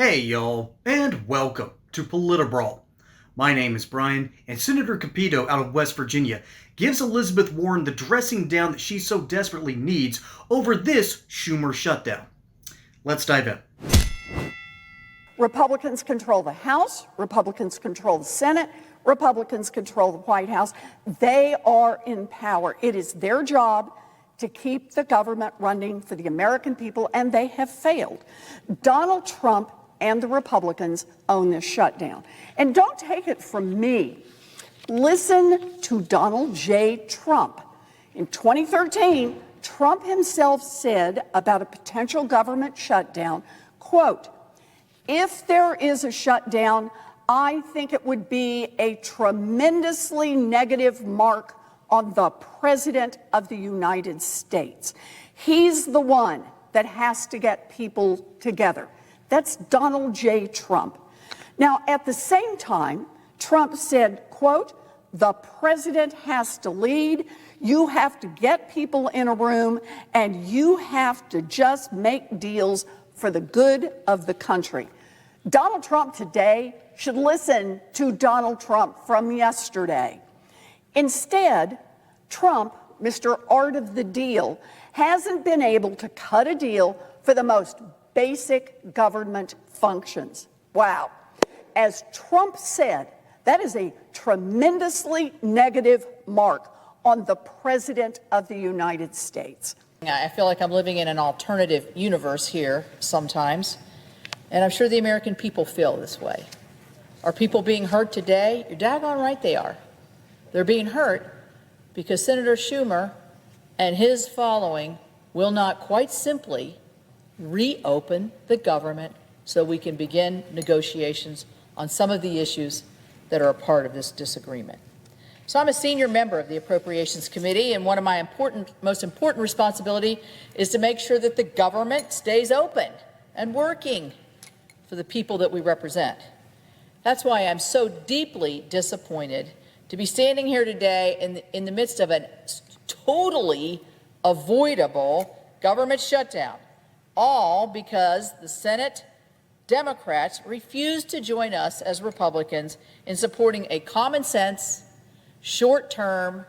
Hey y'all, and welcome to Politibrawl. My name is Brian, and Senator Capito out of West Virginia gives Elizabeth Warren the dressing down that she so desperately needs over this Schumer shutdown. Let's dive in. Republicans control the House, Republicans control the Senate, Republicans control the White House. They are in power. It is their job to keep the government running for the American people, and they have failed. Donald Trump and the Republicans own this shutdown. And don't take it from me. Listen to Donald J. Trump. In 2013, Trump himself said about a potential government shutdown, quote, "If there is a shutdown, I think it would be a tremendously negative mark on the President of the United States. He's the one that has to get people together." That's Donald J. Trump. Now, at the same time, Trump said, quote, "The president has to lead. You have to get people in a room, and you have to just make deals for the good of the country." Donald Trump today should listen to Donald Trump from yesterday. Instead, Trump, Mr. Art of the Deal, hasn't been able to cut a deal for the most basic government functions. Wow. As Trump said, that is a tremendously negative mark on the President of the United States. I feel like I'm living in an alternative universe here sometimes, and I'm sure the American people feel this way. Are people being hurt today? You're daggone right they are. They're being hurt because Senator Schumer and his following will not quite simply reopen the government so we can begin negotiations on some of the issues that are a part of this disagreement. So I'm a senior member of the Appropriations Committee, and one of my most important responsibility is to make sure that the government stays open and working for the people that we represent. That's why I'm so deeply disappointed to be standing here today in the midst of a totally avoidable government shutdown, all because the Senate Democrats refused to join us as Republicans in supporting a common sense, short-term,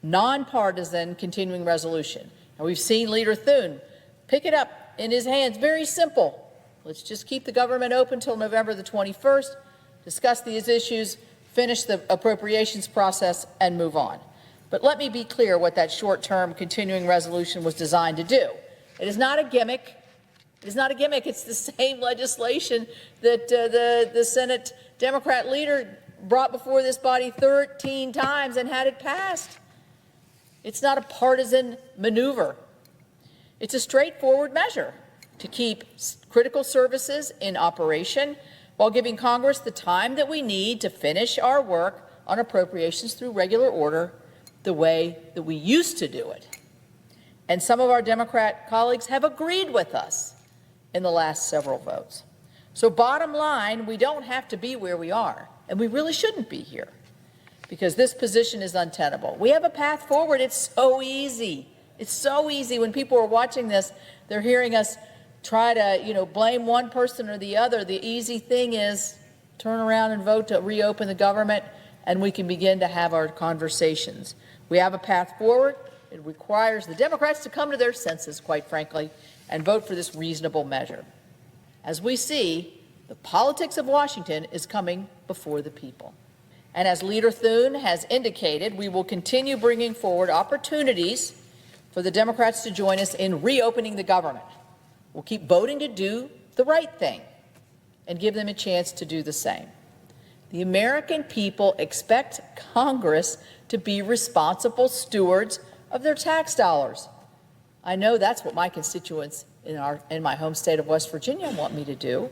nonpartisan continuing resolution. And we've seen Leader Thune pick it up in his hands. Very simple. Let's just keep the government open until November the 21st, discuss these issues, finish the appropriations process, and move on. But let me be clear what that short-term continuing resolution was designed to do. It is not a gimmick. It is not a gimmick. It's the same legislation that the Senate Democrat leader brought before this body 13 times and had it passed. It's not a partisan maneuver. It's a straightforward measure to keep critical services in operation while giving Congress the time that we need to finish our work on appropriations through regular order the way that we used to do it. And some of our Democrat colleagues have agreed with us in the last several votes. So bottom line, we don't have to be where we are, and we really shouldn't be here, because this position is untenable. We have a path forward. It's so easy. It's so easy. When people are watching this, they're hearing us try to, blame one person or the other. The easy thing is turn around and vote to reopen the government, and we can begin to have our conversations. We have a path forward. It requires the Democrats to come to their senses, quite frankly, and vote for this reasonable measure. As we see, the politics of Washington is coming before the people. And as Leader Thune has indicated, we will continue bringing forward opportunities for the Democrats to join us in reopening the government. We'll keep voting to do the right thing and give them a chance to do the same. The American people expect Congress to be responsible stewards of their tax dollars. I know that's what my constituents in my home state of West Virginia want me to do.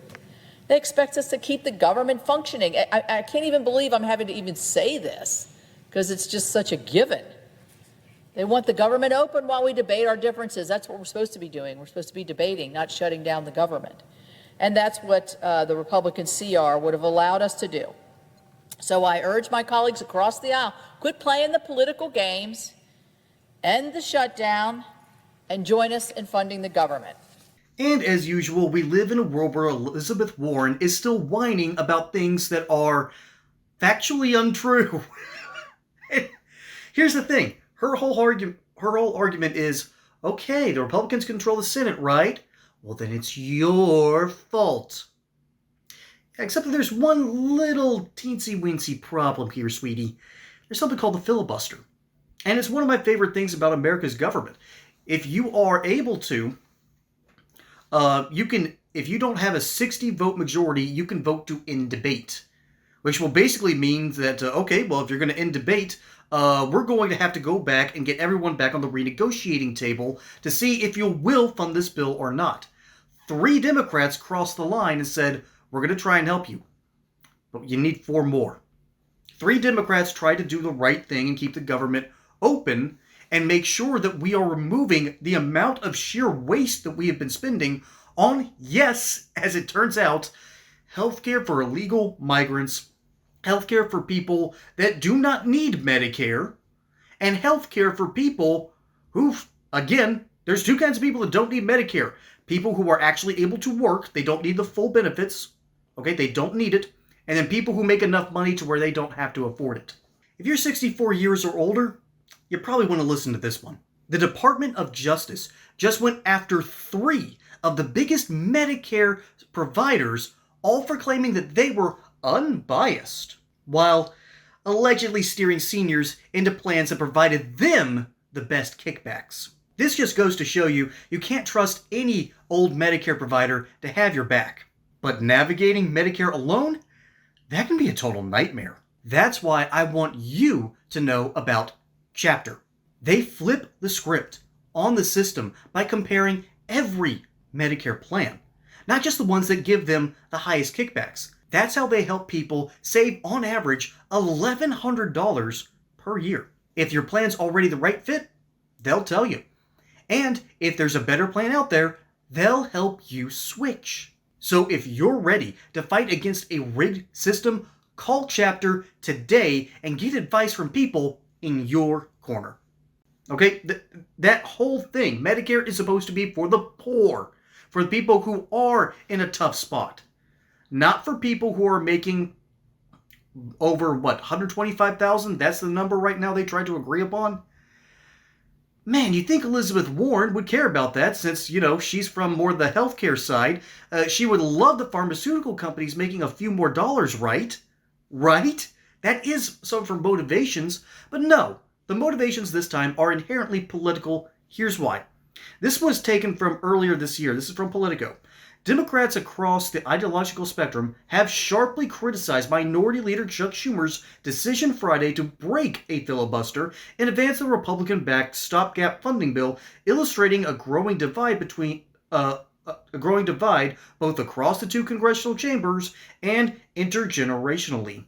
They expect us to keep the government functioning. I can't even believe I'm having to even say this, because it's just such a given. They want the government open while we debate our differences. That's what we're supposed to be doing. We're supposed to be debating, not shutting down the government. And that's what the Republican CR would have allowed us to do. So I urge my colleagues across the aisle, quit playing the political games, end the shutdown, and join us in funding the government. And as usual, we live in a world where Elizabeth Warren is still whining about things that are factually untrue. Here's the thing. Her whole argument is, okay, the Republicans control the Senate, right? Well, then it's your fault. Except that there's one little teensy-weensy problem here, sweetie. There's something called the filibuster. And it's one of my favorite things about America's government. If you are able to, if you don't have a 60-vote majority, you can vote to end debate. Which will basically mean that, okay, well, if you're going to end debate, we're going to have to go back and get everyone back on the renegotiating table to see if you will fund this bill or not. 3 Democrats crossed the line and said, we're going to try and help you, but you need 4 more. 3 Democrats tried to do the right thing and keep the government open and make sure that we are removing the amount of sheer waste that we have been spending on, yes, as it turns out, healthcare for illegal migrants, healthcare for people that do not need Medicare, and healthcare for people who, again, there's 2 kinds of people that don't need Medicare. People who are actually able to work, they don't need the full benefits, okay, they don't need it, and then people who make enough money to where they don't have to afford it. If you're 64 years or older, you probably want to listen to this one. The Department of Justice just went after 3 of the biggest Medicare providers, all for claiming that they were unbiased, while allegedly steering seniors into plans that provided them the best kickbacks. This just goes to show you can't trust any old Medicare provider to have your back. But navigating Medicare alone, that can be a total nightmare. That's why I want you to know about Chapter. They flip the script on the system by comparing every Medicare plan, not just the ones that give them the highest kickbacks. That's how they help people save, on average, $1,100 per year. If your plan's already the right fit, they'll tell you. And if there's a better plan out there, they'll help you switch. So if you're ready to fight against a rigged system, call Chapter today and get advice from people in your corner. Okay, that whole thing, Medicare is supposed to be for the poor, for the people who are in a tough spot, not for people who are making over, $125,000? That's the number right now they tried to agree upon? Man, you'd think Elizabeth Warren would care about that since, she's from more the healthcare side. She would love the pharmaceutical companies making a few more dollars, right? Right? That is some of her motivations, but no. The motivations this time are inherently political. Here's why. This was taken from earlier this year. This is from Politico. Democrats across the ideological spectrum have sharply criticized Minority Leader Chuck Schumer's decision Friday to break a filibuster and advance the Republican-backed stopgap funding bill, illustrating a growing divide both across the 2 congressional chambers and intergenerationally.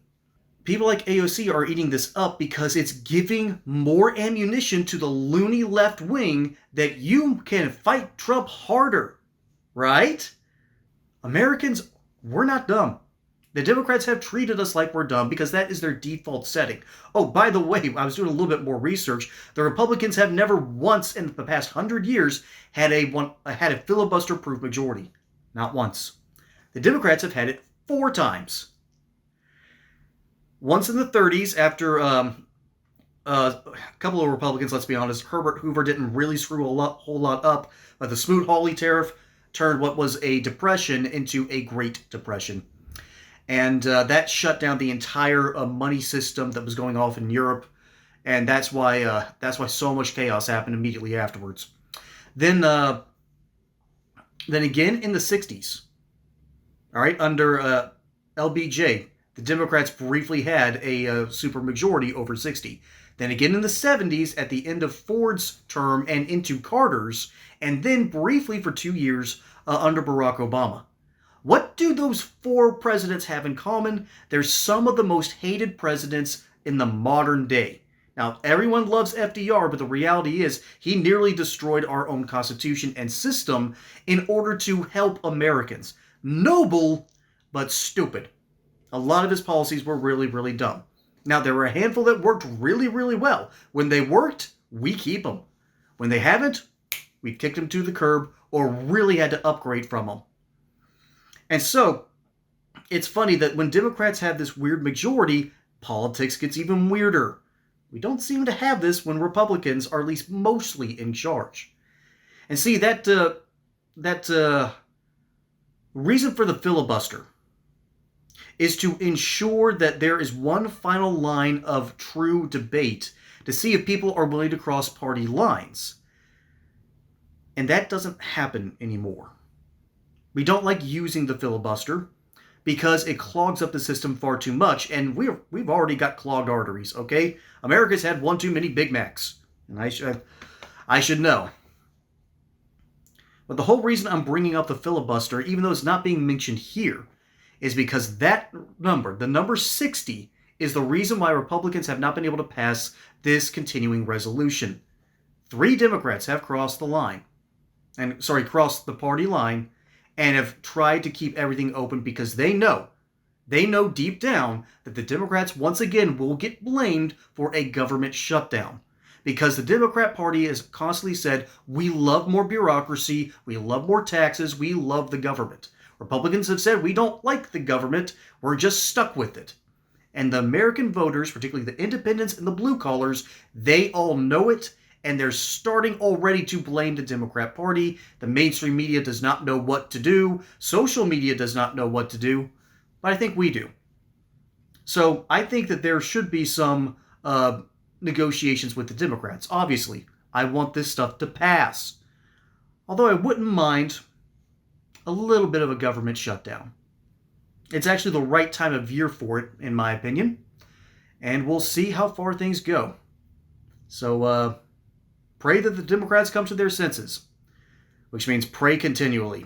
People like AOC are eating this up because it's giving more ammunition to the loony left wing that you can fight Trump harder, right? Americans, we're not dumb. The Democrats have treated us like we're dumb because that is their default setting. Oh, by the way, I was doing a little bit more research. The Republicans have never once in the past 100 years had a filibuster-proof majority. Not once. The Democrats have had it 4 times. Once in the 30s after a couple of Republicans, let's be honest, Herbert Hoover didn't really screw a whole lot up, but the Smoot-Hawley tariff turned what was a depression into a Great Depression. And that shut down the entire money system that was going off in Europe, and that's why so much chaos happened immediately afterwards. Then again in the 60s, all right, under LBJ, the Democrats briefly had a supermajority over 60. Then again in the 70s, at the end of Ford's term and into Carter's, and then briefly for 2 years under Barack Obama. What do those 4 presidents have in common? They're some of the most hated presidents in the modern day. Now, everyone loves FDR, but the reality is he nearly destroyed our own Constitution and system in order to help Americans. Noble, but stupid. A lot of his policies were really, really dumb. Now, there were a handful that worked really, really well. When they worked, we keep them. When they haven't, we've kicked them to the curb or really had to upgrade from them. And so, it's funny that when Democrats have this weird majority, politics gets even weirder. We don't seem to have this when Republicans are at least mostly in charge. And see, that reason for the filibuster is to ensure that there is one final line of true debate to see if people are willing to cross party lines. And that doesn't happen anymore. We don't like using the filibuster because it clogs up the system far too much, and we've already got clogged arteries, okay? America's had one too many Big Macs, and I should know. But the whole reason I'm bringing up the filibuster, even though it's not being mentioned here, is because that number, the number 60, is the reason why Republicans have not been able to pass this continuing resolution. 3 Democrats have crossed the line, crossed the party line, and have tried to keep everything open because they know deep down that the Democrats once again will get blamed for a government shutdown. Because the Democrat Party has constantly said, we love more bureaucracy, we love more taxes, we love the government. Republicans have said, we don't like the government, we're just stuck with it. And the American voters, particularly the independents and the blue collars, they all know it, and they're starting already to blame the Democrat Party. The mainstream media does not know what to do. Social media does not know what to do. But I think we do. So I think that there should be some negotiations with the Democrats. Obviously, I want this stuff to pass. Although I wouldn't mind a little bit of a government shutdown. It's actually the right time of year for it, in my opinion. And we'll see how far things go. So, pray that the Democrats come to their senses, which means pray continually.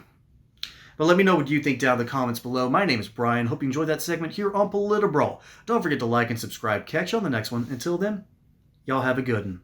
But let me know what you think down in the comments below. My name is Brian. Hope you enjoyed that segment here on Politibrawl. Don't forget to like and subscribe. Catch you on the next one. Until then, y'all have a good one.